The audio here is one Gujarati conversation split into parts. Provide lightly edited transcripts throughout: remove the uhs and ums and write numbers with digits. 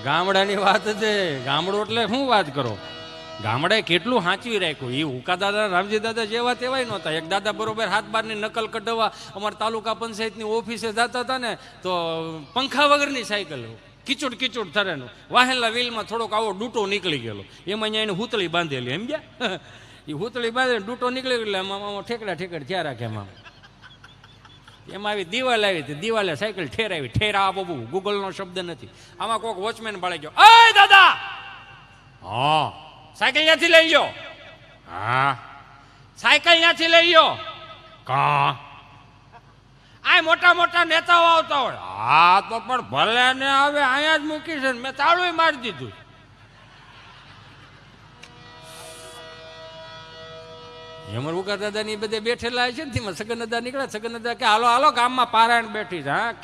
ગામડાની વાત છે. ગામડું એટલે શું વાત કરો, ગામડાએ કેટલું સાચવી રાખ્યું. એ ઉકા દાદા રામજી દાદા જેવા તેવાય નહોતા. એક દાદા બરોબર હાથ બારની નકલ કઢાવવા અમારા તાલુકા પંચાયતની ઓફિસે જતા હતા ને, તો પંખા વગરની સાયકલ, કીચુડ કીચુડ થરેનું, વાહેલા વ્હીલમાં થોડોક આવો ડૂટો નીકળી ગયેલો, એમાં અહીંયા એને હુતળી બાંધેલી, એમ ગયા એ હુતળી બાંધે ડૂટો નીકળી ગયો એટલે એમાં ઠેકડા ઠેકડ થયા રાખે. એમાં આવી દિવાલ આવી હતી, દિવાલે સાયકલ ઠેરાવી. ઠેરા બબુ ગૂગલનો શબ્દ નથી. આમાં કોઈક વોચમેન બાળી ગયો, અય દાદા, હા સાયકલ ત્યાંથી લઈ ગયો, હા સાયકલ ત્યાંથી લઈ ગયો, કા આ મોટા મોટા નેતાઓ આવતા હોય, હા તો પણ ભલે ને હવે અહીંયા જ મૂકી છે, મેં તાળું મારી દીધું. એમર ઉકા દાદા ની બધે બેઠેલા છે ને, સગન દાદા નીકળ્યા. સગન દાદા કે હાલો હાલો ગામમાં પારાયણ બેઠી છે. હા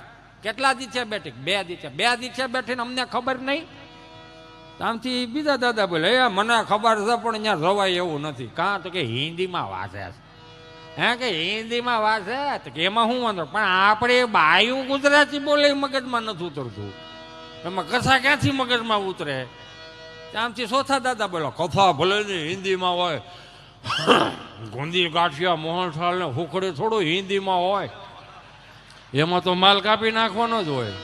કેટલા દી છે બેઠી? 2 દી છે. 2 દી છે બેઠી ને અમને ખબર નહીં. આમથી બીજા દાદા બોલે, એ મને ખબર છે પણ અહીંયા રવાય એવું નથી. કાં તો કે હિન્દીમાં વાંચે છે. હે કે હિન્દીમાં વાંચે તો કે એમાં શું વાંધો, પણ આપણે બાયું ગુજરાતી બોલે મગજમાં નથી ઉતરતું, એમાં કથા ક્યાંથી મગજમાં ઉતરે? આમથી ચોથા દાદા બોલો, કથા ભલે ને હિન્દીમાં હોય, ગુંદી ગાંઠિયા મોહનથાળ ને હુકડે થોડું હિન્દીમાં હોય, એમાં તો માલ કાપી નાખવાનો જ હોય.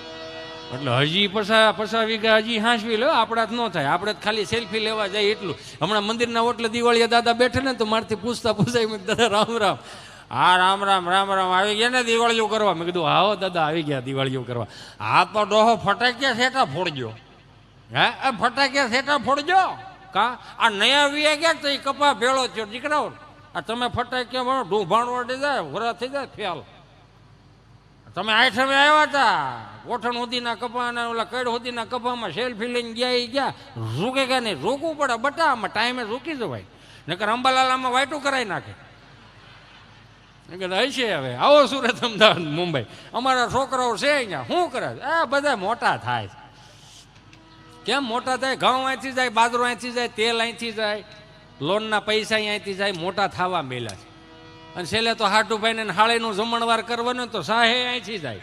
એટલે હજી પસા વીઘા હજી હાંસવી લે, આપણા જ ન થાય. આપણે ખાલી સેલ્ફી લેવા જાય એટલું. હમણાં મંદિરના ઓટલે દિવાળીએ દાદા બેઠે ને તો મારથી પૂછતા દાદા રામ રામ. હા રામ રામ રામ રામ, આવી ગયા ને દિવાળીઓ કરવા? મેં કીધું હા દાદા આવી ગયા દિવાળીઓ કરવા. હા તો ડોહો ફટાક્યા સેટા ફોડજો. હે ફટાક્યા સેટા ફોડજો. કા આ નયા વીએ ગયા તો એ કપા ભેળો થયો દીકરાઓ. આ તમે ફટાક્યા ભણો ઢૂંભાણ વળી જાય, વરા થઈ જાય ફેલ. તમે આઠમે આવ્યા હતા, ગોઠણ સુધીના કપા અને ઓલા કડ સુધીના કપામાં સેલ્ફી લઈને ગયા રૂકે કે નહીં? રોકવું પડે બટામાં, ટાઈમે રૂકી જવાય, નકર અંબાલાલામાં વાયટું કરાવી નાખે. હશે હવે આવો સુરત અમદાવાદ મુંબઈ, અમારા છોકરાઓ છે અહીંયા શું કરે? આ બધા મોટા થાય. કેમ મોટા થાય? ઘઉં અહીંથી જાય, બાજરો અહીંથી જાય, તેલ અહીંથી જાય, લોનના પૈસા અહીંથી જાય, મોટા થવા મેલા છે. અને છેલ્લે તો હાટુભાઈ ને હાળીનું જમણવાર કરવાનું તો સાહે અહીંથી જાય.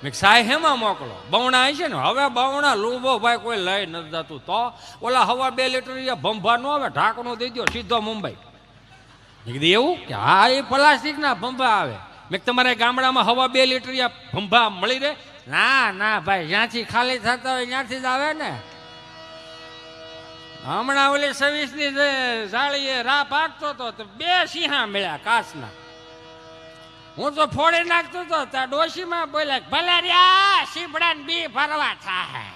મેં સાહે હેમાં મોકલો? બવણા અહીં છે ને, હવે બવણા લૂબો ભાઈ કોઈ લઈ નથી જતું. તો ઓલા હવા 2 લીટર ભંભા નો આવે, ઢાંકણું દઈ દો સીધો મુંબઈ. મેં કીધું એવું કે હા એ પ્લાસ્ટિકના ભંભા આવે. મેં તમારા ગામડામાં હવા 2 લીટર ભંભા મળી રહે? ના ના ભાઈ, જ્યાંથી ખાલી થતા હોય ત્યાંથી જ આવે ને. હમણાં ઓલી 26ની સાળીએ રા પાકતો હતો તો 2 સિંહા મળ્યા કાચના. હું તો ફોડી નાખતો હતો ત્યાં ડોશીમાં બોલ્યા, ભલે રહ્યા સીપડા બી ફરવા થાય.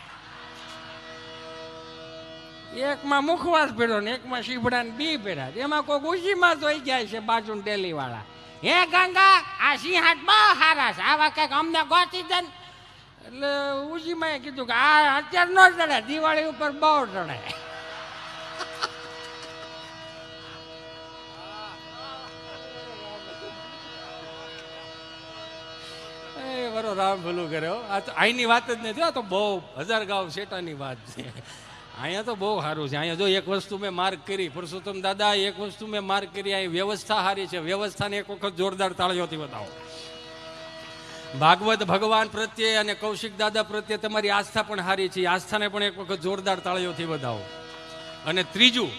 એકમાં મુખવાસ ભેડો ને એકમાં સીપડા બી ભેડા. એમાં કોઈ ઉશીમાં જોઈ જાય છે બાજુ ડેલી વાળા. હે ગંગા, આ સિંહાટ બહુ સારા છે, આવા કઈક અમને ગોતી દે. એટલે ઉશીમાં કીધું કે આ અત્યારે ન ચડે, દિવાળી ઉપર બહુ ચડે. રામ ભલું કરે. આ તો અહીંની વાત જ નથી, આ તો બહુ હજારગાંવ શેટાની વાત છે. અહીંયા તો બહુ સારું છે. અહીંયા જો એક વસ્તુ મેં માર્ક કરી, પુરુષોત્તમ દાદા એક વસ્તુ મેં માર્ક કરી, અહીં વ્યવસ્થા સારી છે. વ્યવસ્થાને એક વખત જોરદાર તાળીઓથી બતાવો. ભાગવત ભગવાન પ્રત્યે અને કૌશિક દાદા પ્રત્યે તમારી આસ્થા પણ સારી છે. આસ્થાને પણ એક વખત જોરદાર તાળીઓથી બતાવો. અને ત્રીજું,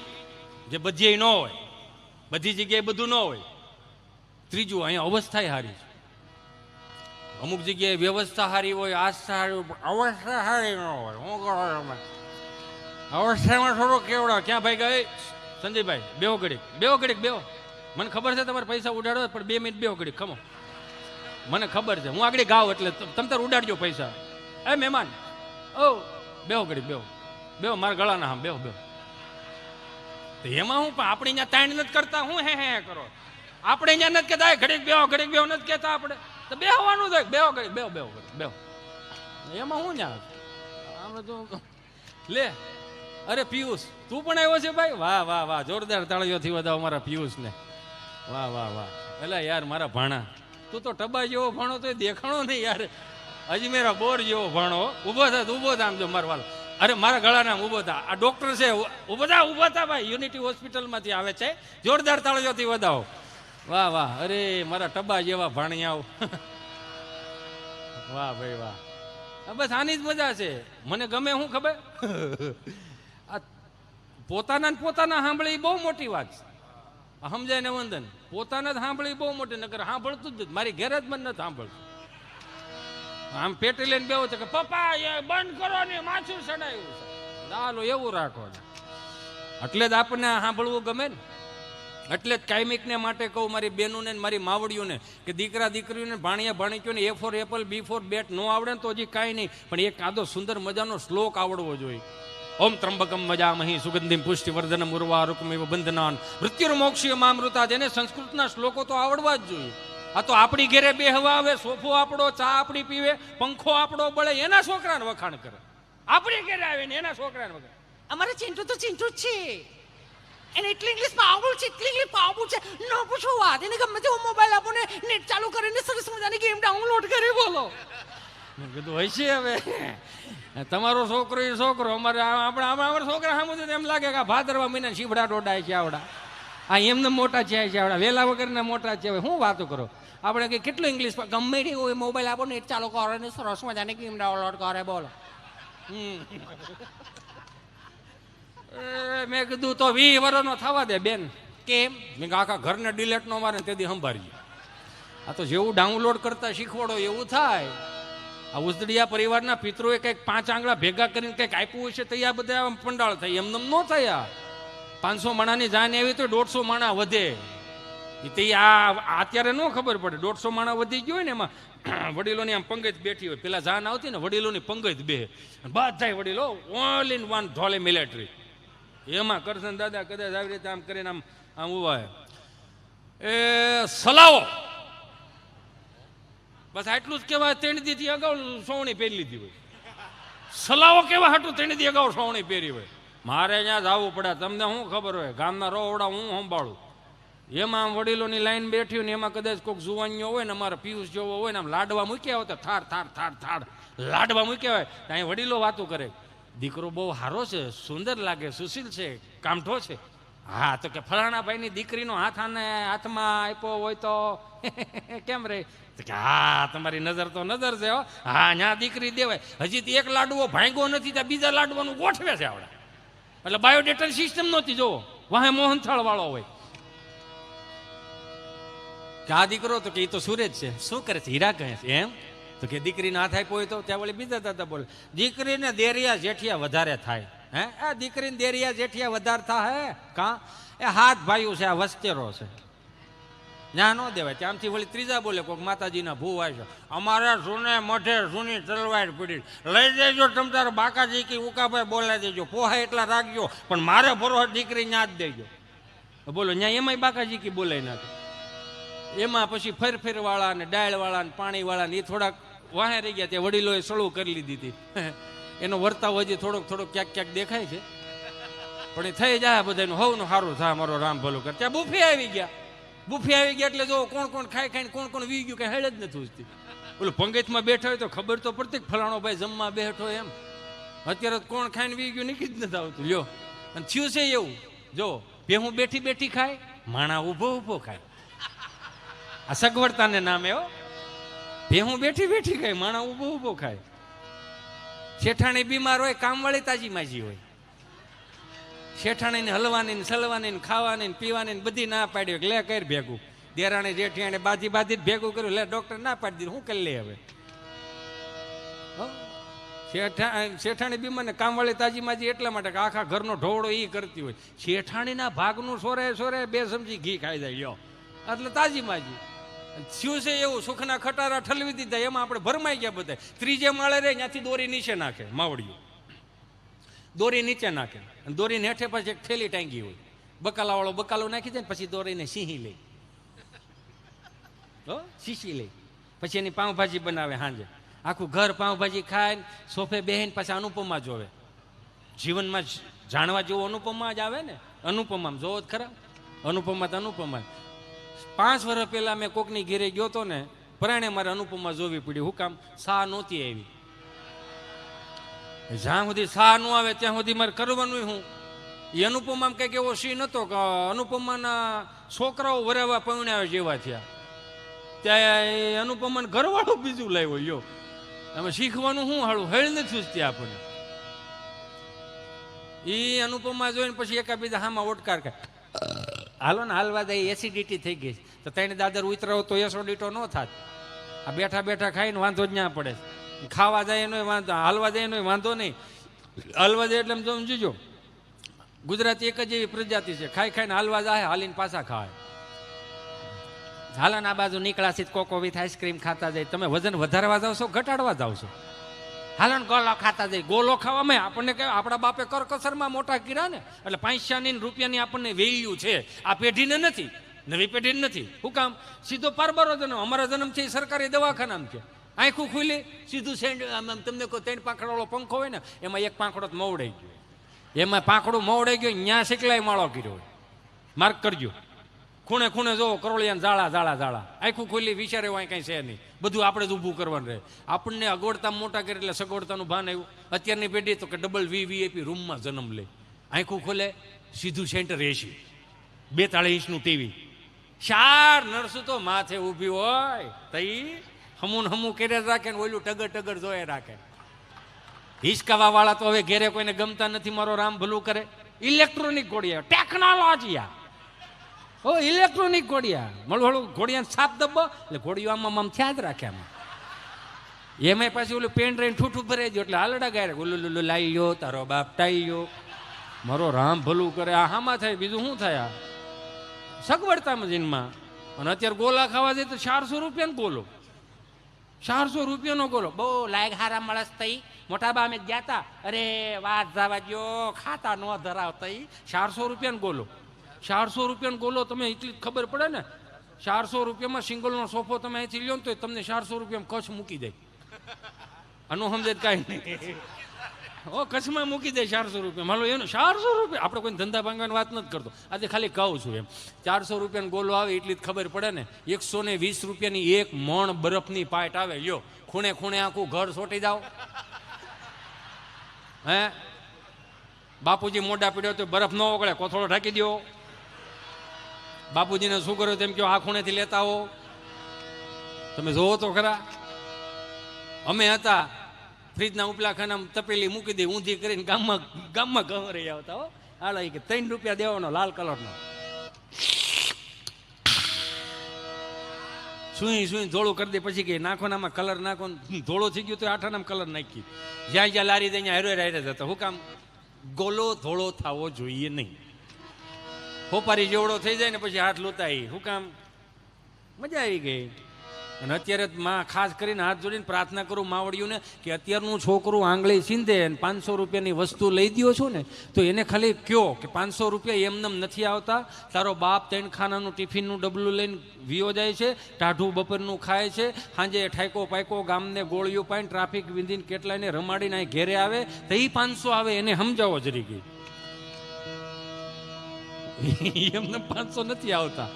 જે બધી ન હોય, બધી જગ્યાએ બધું ન હોય, ત્રીજું અહીંયા અવસ્થા સારી છે. અમુક જગ્યાએ વ્યવસ્થા સારી હોય, આસ્થા સારી હોય, અવસ્થા સારી ન હોય. શું કરો તમે? અવસ્થામાં થોડો કેવડા. ક્યાં ભાઈ ગઈ સંજયભાઈ? બેહો ઘડીક બેહો. મને ખબર છે તમારે પૈસા ઉડાડો, પણ 2 મિનિટ બેહો ઘડીક. ખમો, મને ખબર છે, હું આગળ ગાવ એટલે તમે તાર ઉડાડજો પૈસા. એ મહેમાન, ઓ બેહો ઘડીક બેહો મારા ગળાના હામ બેહો. તો એમાં હું આપણે અહીંયા તાણ નથી કરતા, હું હે કરો. આપણે અહીંયા નથી કહેતા ઘડીક બેહો નથી કહેતા આપણે. તો બેહવાનું થાય, બેહો ઘડીક બેહો. એમાં હું ત્યાં આપણે તો લે. અરે પિયુષ, તું પણ આવ્યો છે ભાઈ? વાહ વાહ વાહ, જોરદાર તાળીઓથી વધાવો મારા પિયુષને. વાહ વાહ વાહ. એટલે યાર મારા ભાણા, તું તો ટબા જેવો ભણો તો દેખાણો નહીં યાર. અજમેરા બોર જેવો ભણો. ઊભો થા આમ જો મારા વાલો. અરે મારા ગળાના ઊભો થા. આ ડોક્ટર છે, ઊભો થા ભાઈ. યુનિટી હોસ્પિટલમાંથી આવે છે. જોરદાર તાળીઓથી વધાવો. વાહ વાહ. અરે મારા ટબા જેવા ભાણિયાઓ. વાહ ભાઈ વાહ. બસ આની જ મજા છે. મને ગમે શું ખબર, આ પોતાના સાંભળે એ બહુ મોટી વાત છે. સમજાય ને વંદન, પોતાના જ સાંભળે બહુ મોટી, નકર સાંભળતું જ મારી ઘેર જ મને નથી સાંભળતું. આમ પેટી લઈને બેવો છે કે પપ્પા એ બંધ કરો ને માછું ચડાયું છે, ચાલો એવું રાખો ને. એટલે જ આપણને સાંભળવું ગમે ને. એટલે જ કાયમિકને માટે કહું મારી બહેનોને મારી માવડીઓને કે દીકરા દીકરીઓને ભાણિયા ભાણિકીઓને A for apple B for bat ન આવડે ને તો હજી કાંઈ નહીં, પણ એક આદો સુંદર મજાનો શ્લોક આવડવો જોઈએ. ઓમ ત્રંબકમ મજામહી સુગંધિમ પુષ્ટિવર્ધનમ ઉર્વારુકમિવ બંધનાન મૃત્યુર્મોક્ષીય મામૃતા. જેને સંસ્કૃતના શ્લોકો તો આવડવા જ જોઈએ. આ તો આપણી ઘેરે બેહવા આવે, સોફો આપણો, ચા આપણી પીવે, પંખો આપણો બળે, એના છોકરાને વખાણ કરે. આપણી ઘેરે આવે ને એના છોકરાને વખાણ. અમારે ચિંટુ તો ચિંટુ જ છે, એને એટલી ઇંગ્લિશમાં આવડું છે, એટલી ઇંગ્લિશમાં આવડું છે, ન પૂછો વાત. એને ગમે તેવો મોબાઈલ આપો ને નેટ ચાલુ કરીને સરસ મજાની ગેમ ડાઉનલોડ કરી બોલો. મેં કીધું હોય છે હવે તમારો છોકરો એ છોકરો, અમારા છોકરા સામું એમ લાગે કે ભાદરવા મહિના શીભડા ડોડાય છે આવડા, આ એમને મોટા છે આવડા, વેલા વગરના મોટા છે. હવે શું વાતો કરો આપણે કે કેટલું ઇંગ્લિશ ગમે તે હોય મોબાઈલ આપો નેટ ચાલુ કરો ને સરસ મજાની ગેમ ડાઉનલોડ કરે બોલો. મેં કીધું તો 20 વર્ષનો થવા દે બેન. કેમ? મેં આખા ઘરને ડિલેટ નો મારે તેથી સંભાળીએ. આ તો જેવું ડાઉનલોડ કરતા શીખવાડો એવું થાય. આ ઉજળિયા પરિવારના પિતૃએ કંઈક 5 આંગળા ભેગા કરીને કંઈક આપ્યું હશે તો આ બધા પંડાળ થઈ, એમને ન થયા. 500 માણાની જાન આવી તો 150 માણા વધે. એ આ અત્યારે ન ખબર પડે. 150 માણા વધી ગયો હોય ને એમાં વડીલોની આમ પંગત બેઠી હોય. પેલા જાન આવતી ને વડીલોની પંગત બે, બધા વડીલો ઓલ ઇન વન ધોલે મિલિટરી. એમાં કરશન દાદા કદાચ આવી રીતે આમ કરીને આમ ઉભા એ સલાવો, બસ આટલું જ કહેવાય. 3 દીથી અગાઉ સોવણી પહેરી લીધી હોય. સલાવો કેવા હાટું 3 દી અગાઉ સોવણી પહેરી હોય. મારે ત્યાં જવું પડે. તમને શું ખબર હોય, ગામના રોવડા હું સંભાળું. એમાં આમ વડીલોની લાઈન બેઠી હોય ને એમાં કદાચ કોઈક જુવાનીઓ હોય ને અમારા પિયુષ જેવો હોય ને આમ લાડવા મૂક્યા હોય તો થાર થાર થાર થાર લાડવા મૂક્યા હોય તો અહીં વડીલો વાતો કરે, દીકરો બહુ સારો છે, સુંદર લાગે, સુશીલ છે, કામઠો છે. હા તો કે ફલાણા ભાઈની દીકરીનો હાથમાં આપ્યો હોય તો કેમ રે? કે હા તમારી નજર તો નજર છે. હા ત્યાં દીકરી દેવાય. હજી તો એક લાડવો ભાંગ્યો નથી ત્યાં બીજા લાડવાનું ગોઠવે છે આવડે. એટલે બાયોડેટા સિસ્ટમ નહોતી જોવો, વાહે મોહનથાળ વાળો હોય કે આ દીકરો તો કે એ તો સુરેજ છે, શું કરે છે? હીરા કહે છે. એમ તો કે દીકરીને હાથ આપ્યો હોય તો ત્યાં વળી બીજા દાદા બોલે દીકરીને દેરિયા જેઠિયા વધારે થાય. હે આ દીકરીને દેરિયા જેઠિયા વધારે થાય કાં? એ હાથ ભાઈઓ છે, આ વસ્તેરો છે, ત્યાં ન દેવાય. ત્યાંથી વળી ત્રીજા બોલે કોઈક માતાજીના ભૂ આવશે, અમારા સુને મઠે સુની તલવાર પડી લઈ દેજો તમ તારે બાકાજી કે ઉકાભાઈ બોલાવી દેજો, પોહા એટલા રાખજો પણ મારે ભરો દીકરી ન્યા જ દેજો. બોલો ત્યાં એમાંય બાકાજી કે બોલાય નાખે. એમાં પછી ફેરફેરવાળા ને ડાળવાળા ને પાણીવાળા ને એ થોડાક વાહે રહી ગયા. ત્યાં વડીલોએ સળું કરી લીધી હતી. એનો વર્તાવ હજી થોડોક ક્યાંક ક્યાંક દેખાય છે, પણ એ થઈ જાય બધાનું હવનું સારું થાય મારો રામ ભલું કર. ત્યાં બુફે આવી ગયા. બુફે આવી ગયા એટલે જો કોણ ખાઈ ખાઈને કોણ વી ગયું કઈ હેડ જ નથી ઉજતી. ઓલું પંગતમાં બેઠા હોય તો ખબર તો પડતી ફલાણો ભાઈ જમવા બેઠો એમ. અત્યારે કોણ ખાઈને વી ગયું નીકળી જ નથી આવતું. લ્યો અને થયું છે એવું, જો ભેહું બેઠી બેઠી ખાય, માણા ઊભો ખાય. આ સગવડતાને નામે હો. ભેહું બેઠી બેઠી ખાય, માણા ઊભો ખાય. શેઠાણી બીમાર હોય, કામવાળી તાજી માજી હોય. શેઠાણીને હલવાની ને સલવાની ને ખાવાની ને પીવાની ને બધી ના પાડી. લે કર ભેગું. દેરાણી જેઠિયાણે બાજી જ ભેગું કર્યું. લે ડોક્ટર ના પાડી દીધું, હું કરી લે હવે. શેઠાણી બીમાર ને કામવાળી તાજી માજી એટલા માટે કે આખા ઘરનો ઢોળો એ કરતી હોય. શેઠાણીના ભાગનું સોરે 2 ચમચી ઘી ખાઈ જાય લ્યો એટલે તાજી માજી. શું છે એવું સુખના ખટારા ઠલવી દીધા. એમાં આપણે ભરમાઈ ગયા બધા. 3જે માળે રે ત્યાંથી દોરી નીચે નાખે. માવડીઓ દોરી નીચે નાખે અને દોરી હેઠે પછી એક થેલી ટાંગી હોય. બકાલા વાળો બકાલો નાખી દે ને પછી દોરીને સિંહી લે, શીશી લે. પછી એની પાઉંભાજી બનાવે સાંજે. આખું ઘર પાઉંભાજી ખાય, સોફે બેહીને પછી અનુપમા જોવે. જીવનમાં જાણવા જેવું અનુપમા જ આવે ને. અનુપમા જોવો જ ખરા. અનુપમા તો અનુપમા. 5 વર્ષ પહેલા મેં કોકની ઘેરે ગયો હતો ને, પરાણે મારે અનુપમા જોવી પડી. હું કામ? સા નહોતી આવી. જ્યાં સુધી સા ન આવે ત્યાં સુધી મારે કરવાનું હું. એ અનુપમામાં કંઈક એવો સીન હતો કે અનુપમાના છોકરાઓ વરાવા પૈણાવ્યા જેવા થયા. ત્યાં અનુપમાને ઘરવાળો બીજું લાવ્યો યો. અમે શીખવાનું શું હાળું હેળ નથી સૂચતી આપણને. એ અનુપમા જોઈને પછી એકાબીજા હામાં ઓટકાર કરે, હાલો ને હાલવા દે, એસિડિટી થઈ ગઈ તો તેને દાદર ઉતરાવો તો એસિડિટો ન થાત. આ બેઠા બેઠા ખાઈને વાંધો જ ના પડે. ખાવા જાય એનો વાંધો, હાલવા જાય એનો વાંધો નહીં. હાલવા જાય એટલે સમજીજો, ગુજરાતી એક જ એવી પ્રજાતિ છે, ખાઈ ખાઈને હાલવા જાય, હાલીને પાછા ખાય. હાલન આ બાજુ નીકળાશી કોકો વિથ આઈસ્ક્રીમ ખાતા જાય. તમે વજન વધારવા જાવ છો ઘટાડવા જાવ છો? હાલન ગોલો ખાતા જાય. ગોલો ખાવામાં આપણને કે આપણા બાપે કરકસરમાં મોટા કર્યા ને, એટલે પૈસાની રૂપિયાની આપણને વેલ્યુ છે. આ પેઢીને નથી, નવી પેઢીને નથી. શું કામ? સીધો પરબરો જન્મ. અમારા જન્મ છે એ સરકારી દવાખાનામાં છે. આંખું ખુલી સીધું સેન્ડ. તમને કોઈ 3 પાંખડાવાળો પંખો હોય ને, એમાં એક પાંખડો મવડાઈ ગયો, એમાં પાંખડું મવડાઈ ગયો, ત્યાં શીખલાય માળો કર્યો હોય. માર્ક કરજો. ખૂણે ખૂણે જોવો કરોળિયાને જાળા જાળા જાળા. આખું ખુલ્લી વિચારે હોય કંઈ છે નહીં. બધું આપણે જ ઊભું કરવાનું રહે. આપણને અગવડતા મોટા કરે એટલે સગવડતાનું ભાન આવ્યું. અત્યારની પેઢી તો કે ડબલ વીવીઆઈપી રૂમમાં જન્મ લે. આંખું ખોલે સીધું સેન્ટર એસી, 42 ઇંચનું ટીવી. 4 નર્સો તો માથે ઊભી હોય તઈ હમું હમું કરે જ રાખે ને ઓલું ટગર ટગર જોયે રાખે. હિસકાવા વાળા તો હવે ઘેરે કોઈને ગમતા નથી. મારો રામ ભલું કરે. ઇલેક્ટ્રોનિક ઘોડિયા, ટેકનોલોજીયા, ઓ ઇલેક્ટ્રોનિક ઘોડિયા. મળું ઘોડિયાને સાપ દબો એટલે ઘોડિયો આમ થયા જ રાખે. આમાં એમાં પાછું ઓલું પેન રહીને ઠૂઠું ભરાઈ ગયો એટલે હાલડા ગાય ઓલું લાઈ ગયો, તારો બાપ ટાઈ ગયો. મારો રામ ભલું કરે. આ હામાં થાય, બીજું શું થાય? આ સગવડતામાં જીનમાં. અને અત્યારે ગોલા ખાવા જાય તો 400 રૂપિયાનો ગોલો, 400 રૂપિયાનો ગોલો. બહુ લાયક હારા મળસ થઈ. મોટા બા અમે ગયા તા, અરે વાત જવા દો, ખાતા ન ધરાવતા. 400 રૂપિયાનો ગોલો, 400 રૂપિયાનો ગોલો. તમે એટલી ખબર પડે ને, 400 રૂપિયામાં સિંગલનો સોફો તમે અહીંથી લ્યો ને તો તમને 400 રૂપિયામાં કચ્છ મૂકી દે. આનું સમજે કાંઈ નહીં. ઓ કચ્છમાં મૂકી દે 400 રૂપિયા. માનો એનું 400 રૂપિયા. આપણે કોઈ ધંધા ભાંગવાની વાત નથી કરતો, આજે ખાલી કહું છું એમ. 400 રૂપિયાનો ગોલો આવે એટલી જ ખબર પડે ને. 120 રૂપિયાની 1 મણ બરફની પાઇટ આવે. લ્યો, ખૂણે ખૂણે આખું ઘર સોટી જાઓ. હે બાપુજી મોઢા પીડ્યો તો બરફ ન ઓગળે, કોથળો ઢાંકી દો. બાપુજીને શું કર્યો તેમ કહો, આ ખૂણેથી લેતા હો. તમે જોવો તો ખરા. અમે હતા ફ્રીજના ઉપલા ખાનામાં તપેલી મૂકી દે, ઊંધી કરીને ગામમાં ઘઉં રહી આવતા. હો હાલો કે 3 રૂપિયા દેવાનો, લાલ કલરનો. સુઈ સુઈ ધોળું કરી દે. પછી કે નાખો નામાં કલર નાખો. ધોળો થઈ ગયો તો આઠાનામાં કલર નાખી. જ્યાં જ્યાં લારી દે હારે હારે જતા. શું કામ? ગોલો ધોળો થવો જોઈએ નહીં. હોપારી જેવડો થઈ જાય ને પછી હાથ લોતાય. શું કામ? મજા આવી ગઈ. અને અત્યારે માં ખાસ કરીને હાથ જોડીને પ્રાર્થના કરું માવડિયું ને કે અત્યારનું છોકરું આંગળી સીંધે અને 500 રૂપિયાની વસ્તુ લઈ દો છો ને તો એને ખાલી કહો કે 500 રૂપિયા એમનેમ નથી આવતા. તારો બાપ 3 ખાનાનું ટિફિનનું ડબલું લઈને વિયો જાય છે, ટાઢું બપોરનું ખાય છે, સાંજે ઠાઈકો પાઈકો ગામને ગોળીઓ પાઈને ટ્રાફિક વિંધીને કેટલાયને રમાડીને અહીં ઘેરે આવે તો એ 500 આવે. એને સમજાવો જરી ગઈ એમને 500 નથી આવતા.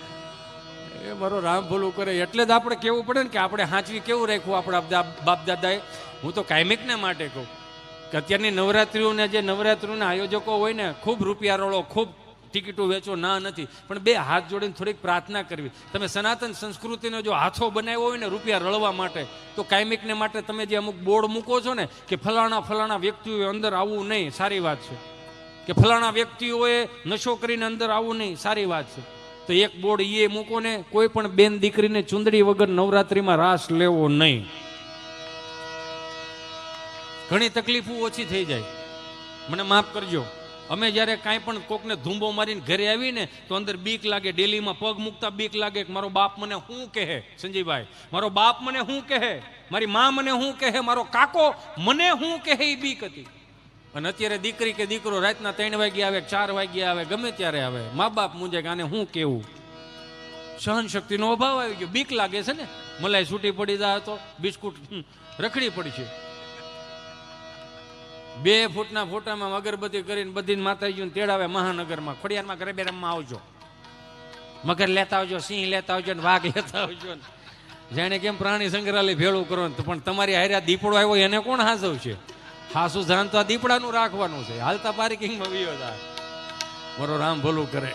એ મારો રામ ભલું કરે. એટલે જ આપણે કહેવું પડે ને કે આપણે હાંચવી કેવું રાખ્યું આપણા બાપ દાદાએ. હું તો કાયમિકને માટે કહું કે અત્યારની નવરાત્રિઓને જે નવરાત્રિઓના આયોજકો હોય ને, ખૂબ રૂપિયા રોળો, ખૂબ ટિકિટો વેચો, ના નથી, પણ 2 હાથ જોડીને થોડીક પ્રાર્થના કરવી. તમે સનાતન સંસ્કૃતિનો જો હાથો બનાવ્યો હોય ને રૂપિયા રળવા માટે, તો કાયમિકને માટે તમે જે અમુક બોર્ડ મૂકો છો ને કે ફલાણા વ્યક્તિઓએ અંદર આવવું નહીં, સારી વાત છે. કે ફલાણા વ્યક્તિઓએ નશો કરીને અંદર આવવું નહીં, સારી વાત છે. તો એક બોર્ડ એ મૂકો ને, કોઈ પણ બેન દીકરીને ચુંદડી વગર નવરાત્રિમાં રાસ લેવો નહીં. ઘણી તકલીફો ઓછી થઈ જાય. મને માફ કરજો, અમે જ્યારે કાંઈ પણ કોકને ધૂંબો મારીને ઘરે આવીને તો અંદર બીક લાગે. ડેલીમાં પગ મૂકતા બીક લાગે કે મારો બાપ મને શું કહે. સંજીભાઈ, મારો બાપ મને શું કહે, મારી મા મને શું કહે, મારો કાકો મને શું કહે, એ બીક હતી. અને અત્યારે દીકરી કે દીકરો રાતના 3 વાગ્યે આવે, 4 વાગ્યે આવે, ગમે ત્યારે આવે, મા બાપ મુંજે કે આને શું કેવું. સહન શક્તિનો અભાવ આવી ગયો. બીક લાગે છે ને. મલાઈ છૂટી પડી જાય તો બિસ્કુટ રખડી પડી છે. 2 ફૂટના ફોટામાં અગરબત્તી કરીને બધી માતાજીઓને તેડાવે મહાનગરમાં. ખોડિયારમાં ઘરે બે રમવા આવજો, મગર લેતા આવજો, સિંહ લેતા આવજો, વાઘ લેતા આવજો. જાણે કેમ પ્રાણી સંગ્રહાલય ભેળું કરો. પણ તમારી હારે દીપડો આવ્યો એને કોણ હાસવ છે? હાસુ જાણ તો આ દીપડાનું રાખવાનું છે. હાલતા પાર્કિંગમાં વિયો થાય. મારો રામ ભલું કરે.